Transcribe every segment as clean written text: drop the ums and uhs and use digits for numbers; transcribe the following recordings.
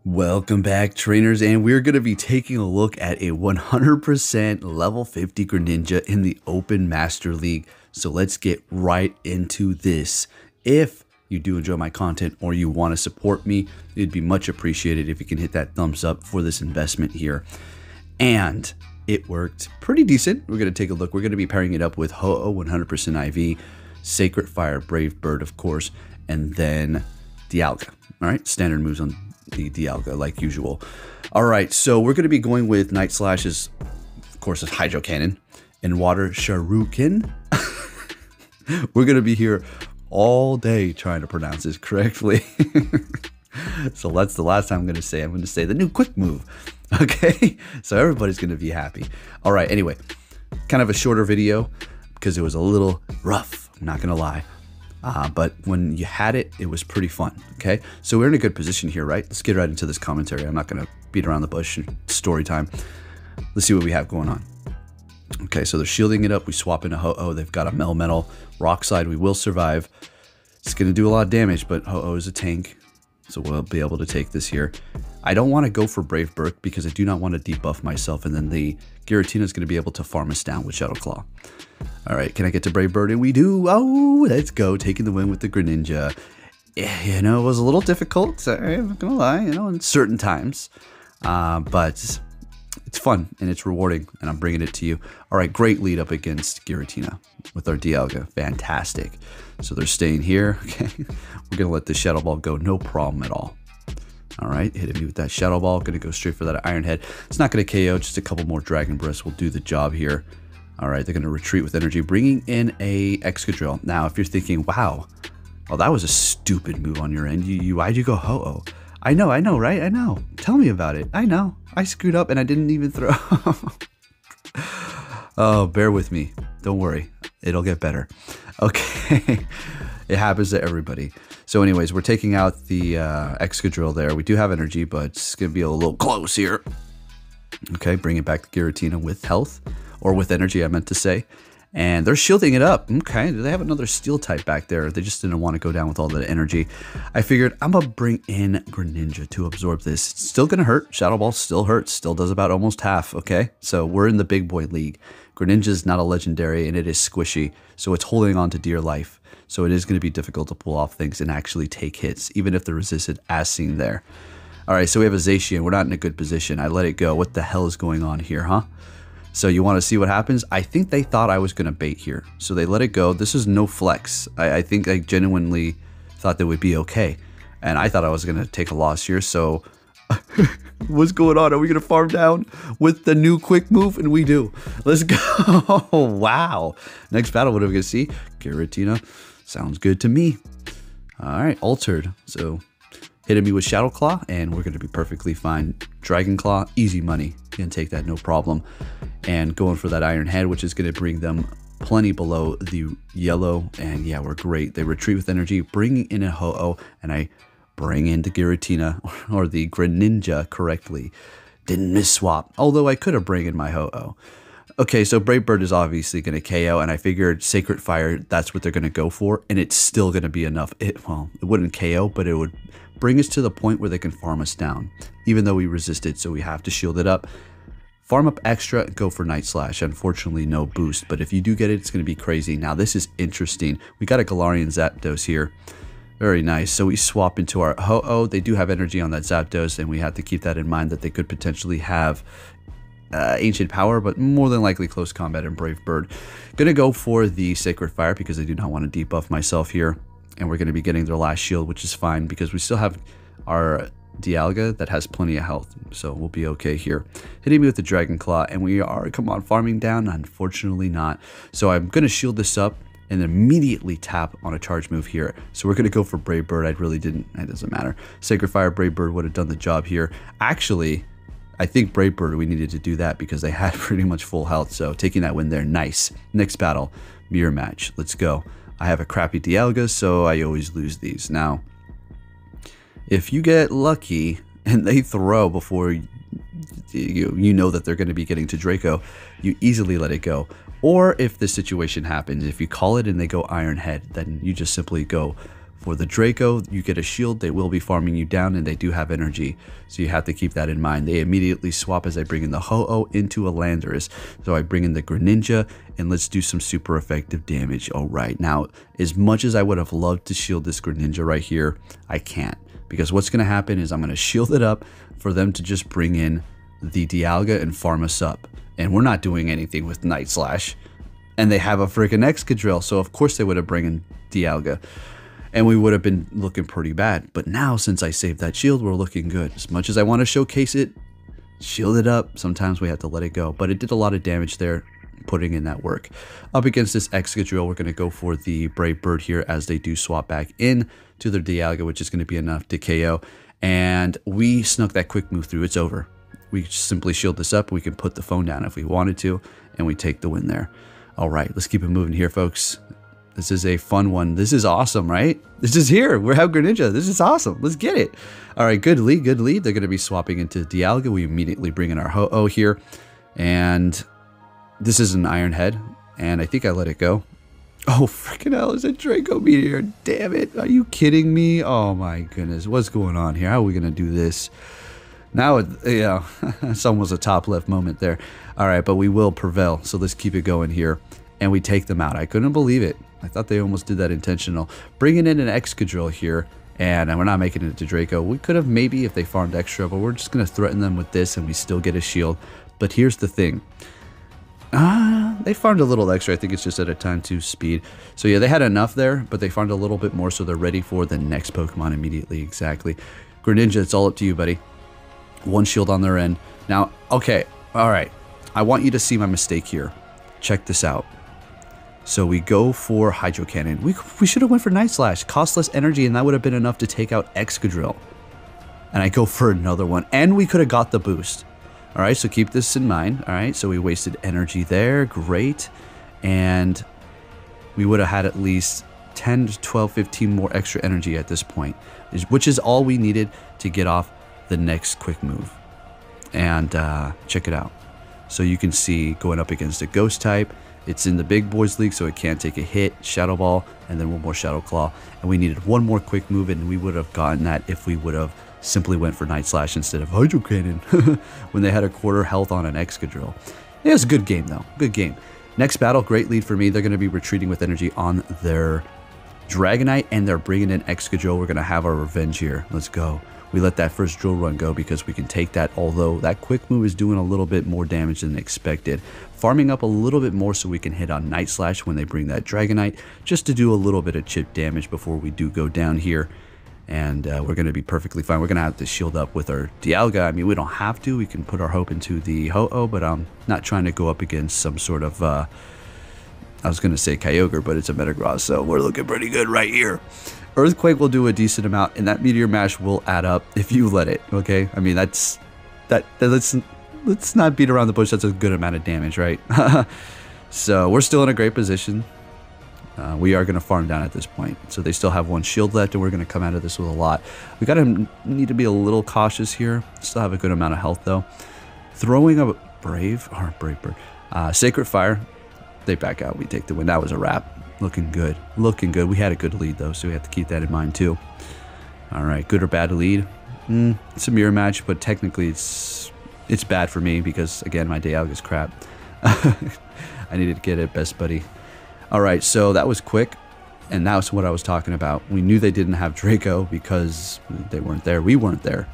Welcome back, trainers, and we're going to be taking a look at a 100% level 50 Greninja in the Open Master League. So let's get right into this. If you do enjoy my content or you want to support me, it'd be much appreciated if you can hit that thumbs up for this investment here. And it worked pretty decent. We're going to take a look. We're going to be pairing it up with Ho-Oh 100% IV, Sacred Fire, Brave Bird, of course, and then Dialga. All right, standard moves on the Dialga like usual. All right, so we're going to be going with Night Slash's, of course, is Hydro Cannon and Water Shuriken. We're going to be here all day trying to pronounce this correctly. So that's the last time I'm going to say. I'm going to say the new quick move. Okay, so everybody's going to be happy. All right, anyway, kind of a shorter video because it was a little rough, I'm not going to lie. But when you had it, it was pretty fun, okay? So we're in a good position here, right? Let's get right into this commentary. I'm not going to beat around the bush. Story time. Let's see what we have going on. Okay, so they're shielding it up. We swap into Ho-Oh. They've got a Melmetal. Rock Slide. We will survive. It's going to do a lot of damage, but Ho-Oh is a tank, so we'll be able to take this here. I don't want to go for Brave Bird because I do not want to debuff myself, and then the Giratina is going to be able to farm us down with Shadow Claw. All right, can I get to Brave Bird? And we do. Oh, let's go. Taking the win with the Greninja. You know, it was a little difficult. Sorry, I'm not going to lie, you know, in certain times. But it's fun and it's rewarding, and I'm bringing it to you. All right, great lead up against Giratina with our Dialga. Fantastic. So they're staying here. Okay, we're going to let the Shadow Ball go. No problem at all. All right, hitting me with that Shadow Ball. Going to go straight for that Iron Head. It's not going to KO. Just a couple more Dragon Breaths will do the job here. All right, they're going to retreat with energy, bringing in a Excadrill. Now, if you're thinking, wow, well, that was a stupid move on your end. Why'd you go Ho-Oh? I know, right? I know. Tell me about it. I know. I screwed up and I didn't even throw. Oh, bear with me. Don't worry. It'll get better. Okay. It happens to everybody. So anyways, we're taking out the Excadrill there. We do have energy, but it's going to be a little close here. Okay, bring it back to Giratina with health. Or with energy, I meant to say. And they're shielding it up. Okay, they have another steel type back there. They just didn't want to go down with all the energy. I figured I'm going to bring in Greninja to absorb this. It's still going to hurt. Shadow Ball still hurts. Still does about almost half, okay? So we're in the big boy league. Greninja is not a legendary, and it is squishy. So it's holding on to dear life. So it is going to be difficult to pull off things and actually take hits, even if they're resisted as seen there. All right, so we have a Zacian. We're not in a good position. I let it go. What the hell is going on here, huh? So you want to see what happens? I think they thought I was going to bait here. So they let it go. This is no flex. I think I genuinely thought they would be okay. And I thought I was going to take a loss here. So what's going on? Are we going to farm down with the new quick move? And we do. Let's go. Wow. Next battle, what are we going to see? Giratina. Sounds good to me. All right. Altered. So hitting me with Shadow Claw, and we're going to be perfectly fine. Dragon Claw, easy money. You can take that, no problem. And going for that Iron Head, which is going to bring them plenty below the yellow. And yeah, we're great. They retreat with energy, bringing in a Ho-Oh, and I bring in the Giratina, or the Greninja correctly. Didn't miss swap, although I could have bring in my Ho-Oh. Okay, so Brave Bird is obviously going to KO, and I figured Sacred Fire, that's what they're going to go for, and it's still going to be enough. Well, it wouldn't KO, but it would bring us to the point where they can farm us down, even though we resisted, so we have to shield it up. Farm up extra, go for Night Slash. Unfortunately, no boost, but if you do get it, it's going to be crazy. Now, this is interesting. We got a Galarian Zapdos here. Very nice. So we swap into our Ho-Oh. They do have energy on that Zapdos, and we have to keep that in mind that they could potentially have Ancient Power, but more than likely Close Combat and Brave Bird. Gonna go for the Sacred Fire because I do not want to debuff myself here. And we're going to be getting their last shield, which is fine because we still have our Dialga that has plenty of health. So we'll be okay here. Hitting me with the Dragon Claw, and we are, come on, farming down. Unfortunately not. So I'm going to shield this up and immediately tap on a charge move here. So we're going to go for Brave Bird. I really didn't. It doesn't matter. Sacred Fire, Brave Bird would have done the job here. Actually, I think Brave Bird, we needed to do that because they had pretty much full health. So taking that win there, nice. Next battle, mirror match. Let's go. I have a crappy Dialga, so I always lose these. Now, if you get lucky and they throw before you know that they're going to be getting to Draco, you easily let it go. Or if the situation happens, if you call it and they go Iron Head, then you just simply go For the Draco, you get a shield, they will be farming you down, and they do have energy, so you have to keep that in mind. They immediately swap as I bring in the Ho-Oh into a Landorus. So I bring in the Greninja, and let's do some super effective damage. All right, now, as much as I would have loved to shield this Greninja right here, I can't. Because what's going to happen is I'm going to shield it up for them to just bring in the Dialga and farm us up. And we're not doing anything with Night Slash. And they have a freaking Excadrill, so of course they would have bring in Dialga. And we would have been looking pretty bad. But now, since I saved that shield, we're looking good. As much as I want to showcase it, shield it up, sometimes we have to let it go. But it did a lot of damage there, putting in that work. Up against this Excadrill, we're going to go for the Brave Bird here as they do swap back in to their Dialga, which is going to be enough to KO. And we snuck that quick move through. It's over. We simply shield this up. We can put the phone down if we wanted to, and we take the win there. All right, let's keep it moving here, folks. This is a fun one. This is awesome, right? This is here. We have Greninja. This is awesome. Let's get it. All right, good lead, good lead. They're going to be swapping into Dialga. We immediately bring in our Ho-Oh here. And this is an Iron Head. And I think I let it go. Oh, freaking hell, it's a Draco Meteor. Damn it. Are you kidding me? Oh, my goodness. What's going on here? How are we going to do this? Now, yeah, it's almost a top left moment there. All right, but we will prevail. So let's keep it going here. And we take them out. I couldn't believe it. I thought they almost did that intentional. Bringing in an Excadrill here, and we're not making it to Draco. We could have maybe if they farmed extra, but we're just going to threaten them with this, and we still get a shield. But here's the thing. They farmed a little extra. I think it's just at a time 2 speed. So yeah, they had enough there, but they farmed a little bit more, so they're ready for the next Pokemon immediately. Exactly. Greninja, it's all up to you, buddy. 1 shield on their end. Now, okay, all right. I want you to see my mistake here. Check this out. So we go for Hydro Cannon. We should have went for Night Slash. Cost less energy, and that would have been enough to take out Excadrill. And I go for another one. And we could have got the boost. All right, so keep this in mind. All right, so we wasted energy there. Great. And we would have had at least 10 to 12, 15 more extra energy at this point, which is all we needed to get off the next quick move. And check it out. So you can see going up against a Ghost type. It's in the big boys league, so it can't take a hit. Shadow Ball, and then 1 more Shadow Claw. And we needed 1 more quick move, and we would have gotten that if we would have simply went for Night Slash instead of Hydro Cannon when they had a quarter health on an Excadrill. It was a good game, though. Good game. Next battle, great lead for me. They're going to be retreating with energy on their Dragonite, and they're bringing in Excadrill. We're going to have our revenge here. Let's go. We let that first drill run go because we can take that, although that quick move is doing a little bit more damage than expected. Farming up a little bit more so we can hit on Night Slash when they bring that Dragonite, just to do a little bit of chip damage before we do go down here. And we're going to be perfectly fine. We're going to have to shield up with our Dialga. I mean, we don't have to. We can put our hope into the Ho-Oh, but I'm not trying to go up against some sort of... I was going to say Kyogre, but it's a Metagross, so we're looking pretty good right here. Earthquake will do a decent amount, and that Meteor Mash will add up if you let it, okay? I mean, let's not beat around the bush. That's a good amount of damage, right? So we're still in a great position. We are going to farm down at this point. So they still have 1 shield left, and we're going to come out of this with a lot. We need to be a little cautious here. Still have a good amount of health, though. Throwing a Brave Bird. Sacred Fire. They back out. We take the win. That was a wrap. Looking good. Looking good. We had a good lead, though, so we have to keep that in mind, too. All right. Good or bad lead? It's a mirror match, but technically it's bad for me because, again, my Dialga is crap. I needed to get it, best buddy. All right, so that was quick, and that's what I was talking about. We knew they didn't have Draco because they weren't there. We weren't there.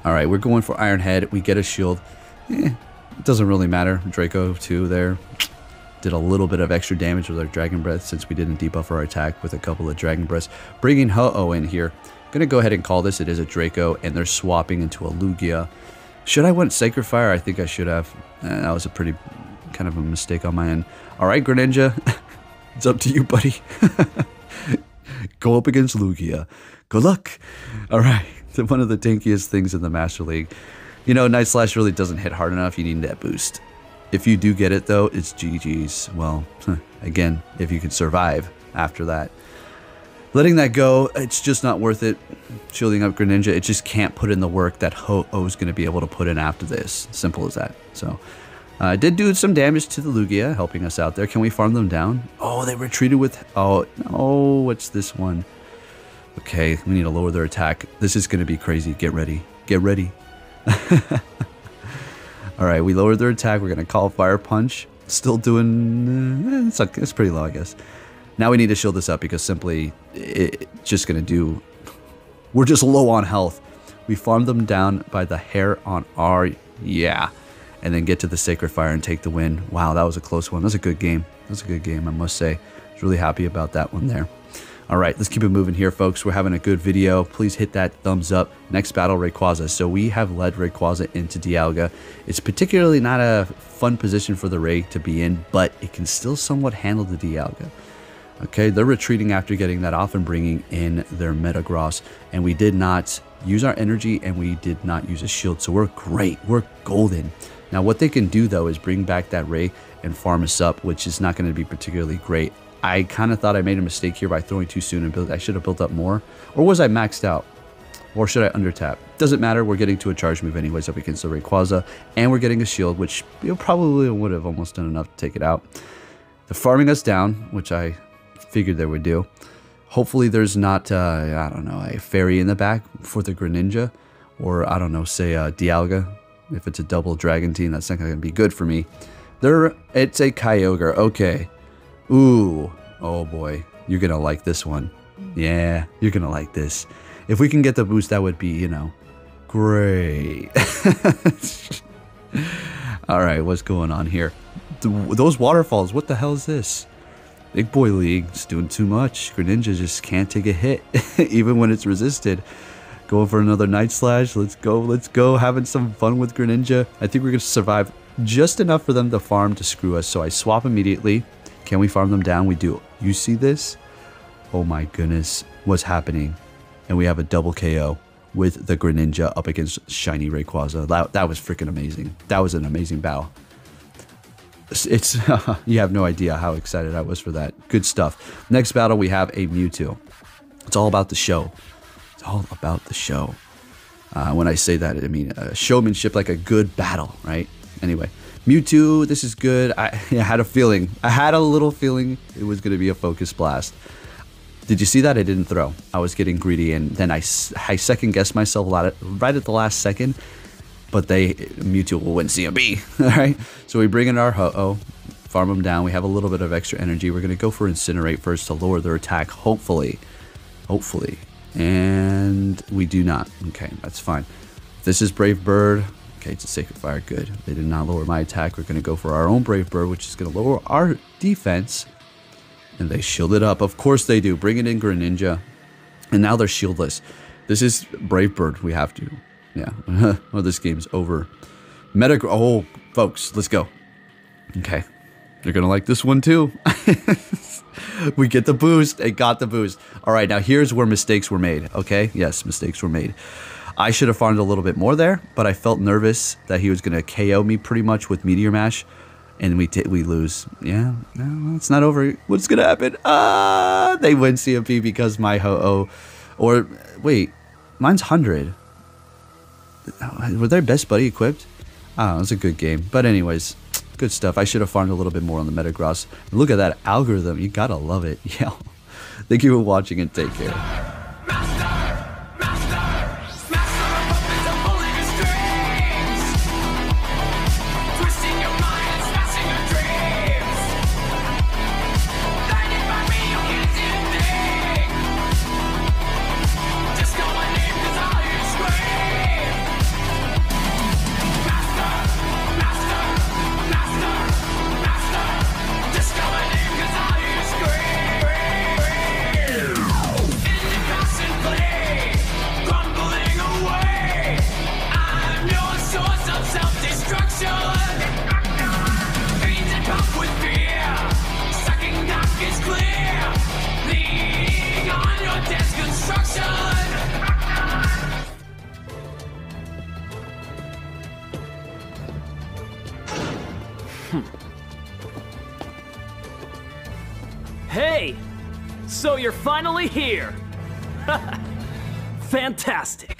All right, we're going for Iron Head. We get a shield. It doesn't really matter. Draco, too, there. Did a little bit of extra damage with our Dragon Breath since we didn't debuff our attack with a couple of Dragon Breaths. Bringing Ho-Oh in here. I'm going to go ahead and call this. It is a Draco, and they're swapping into a Lugia. Should I went Sacred Fire? I think I should have. That was a pretty kind of a mistake on my end. All right, Greninja. It's up to you, buddy. Go up against Lugia. Good luck. All right. One of the tankiest things in the Master League. You know, Night Slash really doesn't hit hard enough. You need that boost. If you do get it, though, it's GG's. Well, again, if you can survive after that. Letting that go, it's just not worth it. Shielding up Greninja, it just can't put in the work that Ho-Oh is going to be able to put in after this. Simple as that. So, Did do some damage to the Lugia, helping us out there. Can we farm them down? Oh, they retreated with... Oh, no. What's this one? Okay, we need to lower their attack. This is going to be crazy. Get ready. Get ready. All right, we lowered their attack. We're going to call Fire Punch. Still doing... it's pretty low, I guess. Now we need to shield this up because simply it's just going to do... We're just low on health. We farmed them down by the hair on our... Yeah. And then get to the Sacred Fire and take the win. Wow, that was a close one. That was a good game. That was a good game, I must say. I was really happy about that one there. All right, let's keep it moving here, folks. We're having a good video. Please hit that thumbs up. Next battle, Rayquaza. So we have led Rayquaza into Dialga. It's particularly not a fun position for the Ray to be in, but it can still somewhat handle the Dialga. Okay, they're retreating after getting that off and bringing in their Metagross. And we did not use our energy, and we did not use a shield. So we're great. We're golden. Now, what they can do, though, is bring back that Ray and farm us up, which is not going to be particularly great. I kind of thought I made a mistake here by throwing too soon and I should have built up more. Or was I maxed out? Or should I under-tap? Doesn't matter. We're getting to a charge move anyways up against the Rayquaza. And we're getting a shield, which probably would have almost done enough to take it out. They're farming us down, which I figured they would do. Hopefully there's not, I don't know, a fairy in the back for the Greninja. Or, I don't know, say Dialga. If it's a double dragon team, that's not going to be good for me. It's a Kyogre. Okay. Ooh. Oh, boy. You're going to like this one. Yeah, you're going to like this. If we can get the boost, that would be, you know, great. All right, what's going on here? Those waterfalls, what the hell is this? Big Boy League's doing too much. Greninja just can't take a hit, even when it's resisted. Going for another Night Slash. Let's go. Let's go. Having some fun with Greninja. I think we're going to survive just enough for them to farm to screw us. So I swap immediately. Can we farm them down? We do. You see this? Oh my goodness. What's happening? And we have a double KO with the Greninja up against Shiny Rayquaza. That was freaking amazing. That was an amazing battle. It's you have no idea how excited I was for that. Good stuff. Next battle, we have a Mewtwo. It's all about the show. It's all about the show. When I say that, I mean showmanship, like a good battle, right? Anyway, Mewtwo, this is good. I had a feeling. I had a little feeling it was going to be a focus blast. Did you see that? I didn't throw. I was getting greedy, and then I second-guessed myself a lot right at the last second. But Mewtwo will win CMB, all right? So we bring in our Ho-Oh, farm them down. We have a little bit of extra energy. We're going to go for Incinerate first to lower their attack, hopefully. Hopefully. And we do not. Okay, that's fine. This is Brave Bird. Okay, it's a Sacred Fire. Good. They did not lower my attack. We're going to go for our own Brave Bird, which is going to lower our defense. And they shield it up. Of course they do. Bring it in Greninja. And now they're shieldless. This is Brave Bird. We have to. Yeah. Well, this game's over. Oh, folks, let's go. Okay. You're going to like this one too. We get the boost. It got the boost. All right, now here's where mistakes were made. Okay? Yes, mistakes were made. I should have farmed a little bit more there, but I felt nervous that he was going to KO me pretty much with Meteor Mash. And we lose. Yeah, no, it's not over. What's going to happen? They win CMP because my Ho-Oh. Or, wait, mine's 100. Were their best buddy equipped? I don't know, it was a good game. But anyways, good stuff. I should have farmed a little bit more on the Metagross. Look at that algorithm. You gotta love it. Yeah. Thank you for watching and take care. Hey! So you're finally here! Fantastic!